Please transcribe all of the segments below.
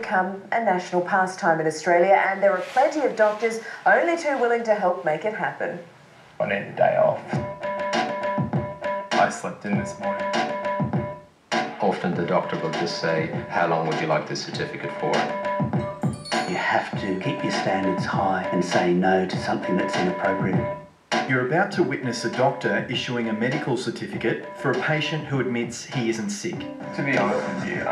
become a national pastime in Australia, and there are plenty of doctors only too willing to help make it happen. I need a day off. I slept in this morning. Often the doctor will just say, how long would you like this certificate for? You have to keep your standards high and say no to something that's inappropriate. You're about to witness a doctor issuing a medical certificate for a patient who admits he isn't sick. To be honest with you,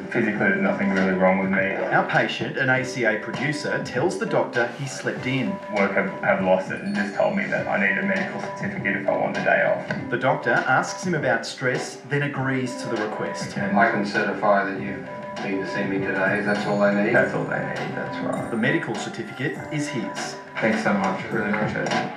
physically there's nothing really wrong with me. Our patient, an ACA producer, tells the doctor he slept in. Work have lost it and just told me that I need a medical certificate if I want the day off. The doctor asks him about stress, then agrees to the request. I can certify that you've been to see me today. That's all they need? That's all they need, that's right. The medical certificate is his. Thanks so much, really appreciate it.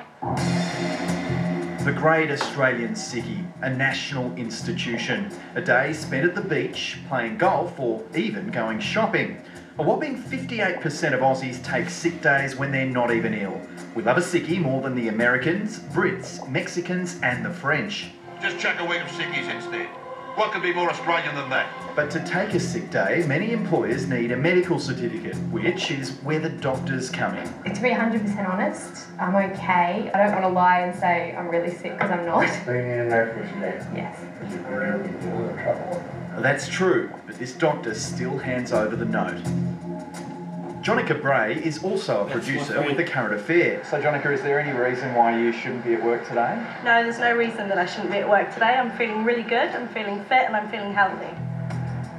The Great Australian Sickie, a national institution. A day spent at the beach, playing golf or even going shopping. A whopping 58% of Aussies take sick days when they're not even ill. We love a sickie more than the Americans, Brits, Mexicans and the French. Just chuck a week of sickies instead. What could be more Australian than that? But to take a sick day, many employers need a medical certificate, which is where the doctors come in. To be 100% honest, I'm okay. I don't want to lie and say I'm really sick because I'm not. Yes. That's true, but this doctor still hands over the note. Jonica Bray is also a producer with The Current Affair. So Jonica, is there any reason why you shouldn't be at work today? No, there's no reason that I shouldn't be at work today. I'm feeling really good, I'm feeling fit and I'm feeling healthy.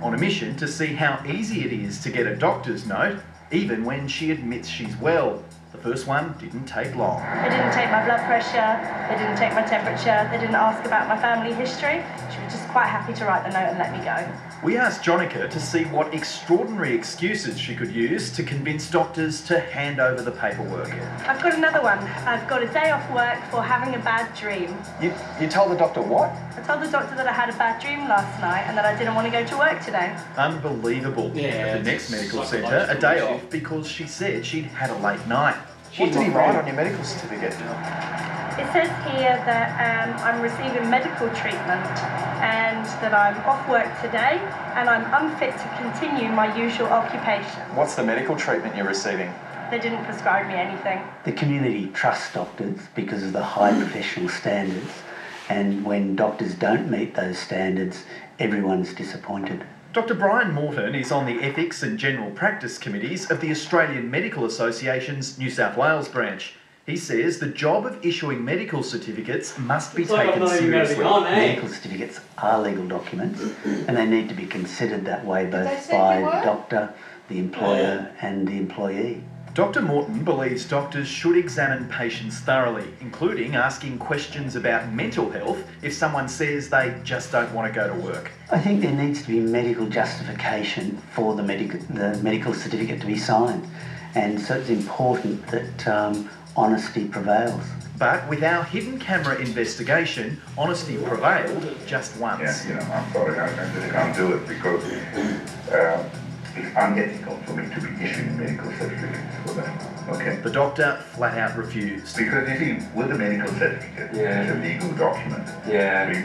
On a mission to see how easy it is to get a doctor's note, even when she admits she's well. The first one didn't take long. They didn't take my blood pressure, they didn't take my temperature, they didn't ask about my family history. She was just quite happy to write the note and let me go. We asked Jonica to see what extraordinary excuses she could use to convince doctors to hand over the paperwork. I've got another one. I've got a day off work for having a bad dream. You told the doctor what? I told the doctor that I had a bad dream last night and that I didn't want to go to work today. Unbelievable. At the next medical centre, a day off because she said she'd had a late night. What did he write on your medical certificate? It says here that I'm receiving medical treatment and that I'm off work today and I'm unfit to continue my usual occupation. What's the medical treatment you're receiving? They didn't prescribe me anything. The community trusts doctors because of the high professional standards, and when doctors don't meet those standards, everyone's disappointed. Dr Brian Morton is on the Ethics and General Practice Committees of the Australian Medical Association's New South Wales branch. He says the job of issuing medical certificates must be taken seriously. Medical certificates are legal documents and they need to be considered that way both by the doctor, the employer and the employee. Dr Morton believes doctors should examine patients thoroughly, including asking questions about mental health if someone says they just don't want to go to work. I think there needs to be medical justification for the medical certificate to be signed, and so it's important that honesty prevails. But with our hidden camera investigation, honesty prevailed just once. Yeah, I'm sorry, I just can't do it because it's unethical for me to be issuing medical certificates for them, okay? The doctor flat out refused. Because you see, with a medical certificate, it's a legal document.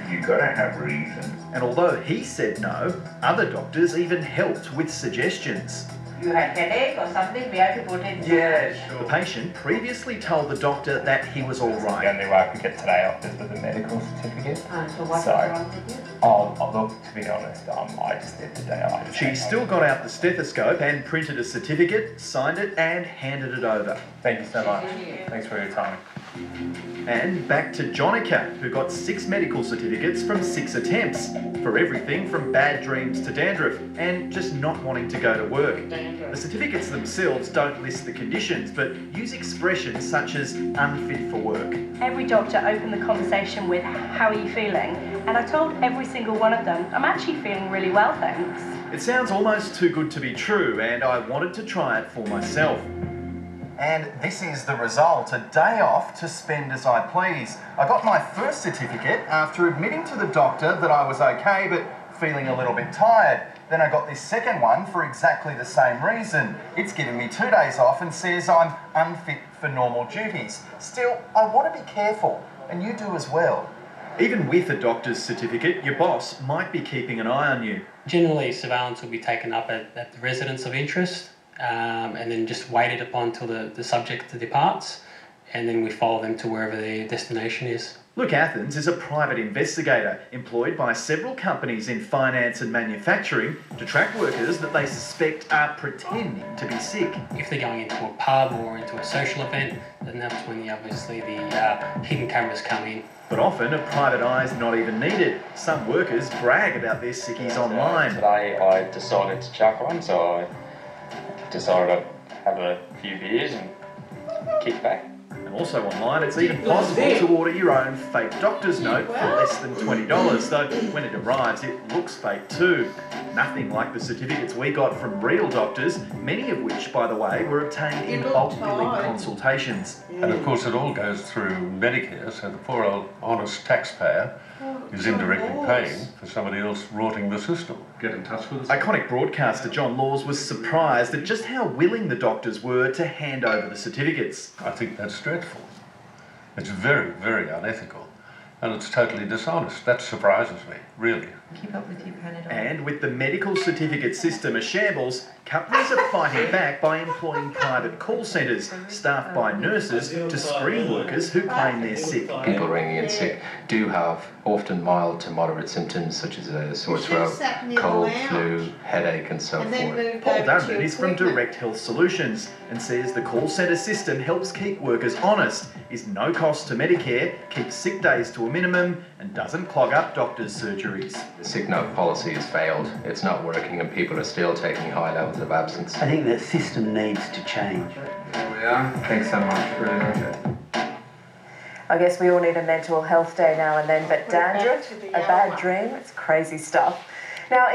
You've got to have reason. And although he said no, other doctors even helped with suggestions. You had headache or something, we have to put in. Yeah, sure. The patient previously told the doctor that he was all right. The only way I could get today off is with a medical certificate. So what's wrong with you? Look, to be honest, I just did the day off. She still got out the stethoscope and printed a certificate, signed it and handed it over. Thank you so much. Thanks for your time. And back to Jonica, who got 6 medical certificates from 6 attempts, for everything from bad dreams to dandruff and just not wanting to go to work. The certificates themselves don't list the conditions, but use expressions such as unfit for work. Every doctor opened the conversation with, how are you feeling? And I told every single one of them, I'm actually feeling really well, thanks. It sounds almost too good to be true, and I wanted to try it for myself. And this is the result, a day off to spend as I please. I got my first certificate after admitting to the doctor that I was okay, but feeling a little bit tired. Then I got this second one for exactly the same reason. It's given me 2 days off and says I'm unfit for normal duties. Still, I want to be careful, and you do as well. Even with a doctor's certificate, your boss might be keeping an eye on you. Generally, surveillance will be taken up at the residence of interest and then just waited upon till the subject departs, and then we follow them to wherever their destination is. Luke Athens is a private investigator employed by several companies in finance and manufacturing to track workers that they suspect are pretending to be sick. If they're going into a pub or into a social event, then that's when obviously the hidden cameras come in. But often a private eye is not even needed. Some workers brag about their sickies online. Today I decided to chuck one, so I decided to have a few beers and kick back. And also online, it's even possible to order your own fake doctor's note for less than $20, though when it arrives, it looks fake too. Nothing like the certificates we got from real doctors, many of which, by the way, were obtained in bulk billing consultations. And of course, it all goes through Medicare, so the poor old honest taxpayer is indirectly paying for somebody else rorting the system. Get in touch with us. Iconic broadcaster John Laws was surprised at just how willing the doctors were to hand over the certificates. I think that's dreadful. It's very, very unethical. And it's totally dishonest. That surprises me, really. Keep up with your Panadol. And with the medical certificate system a shambles, companies are fighting back by employing private call centres staffed by nurses to screen workers who claim they're sick. People ringing in sick do have often mild to moderate symptoms such as a sore throat, cold, flu, headache and so forth. Paul Darren is from Direct Health Solutions and says the call centre system helps keep workers honest, is no cost to Medicare, keeps sick days to a minimum and doesn't clog up doctors' surgeries. The sick note policy has failed. It's not working and people are still taking high levels of absence. I think the system needs to change. There we are. Thanks so much. Really appreciate it. I guess we all need a mental health day now and then, but dandruff, a bad dream, it's crazy stuff. Now,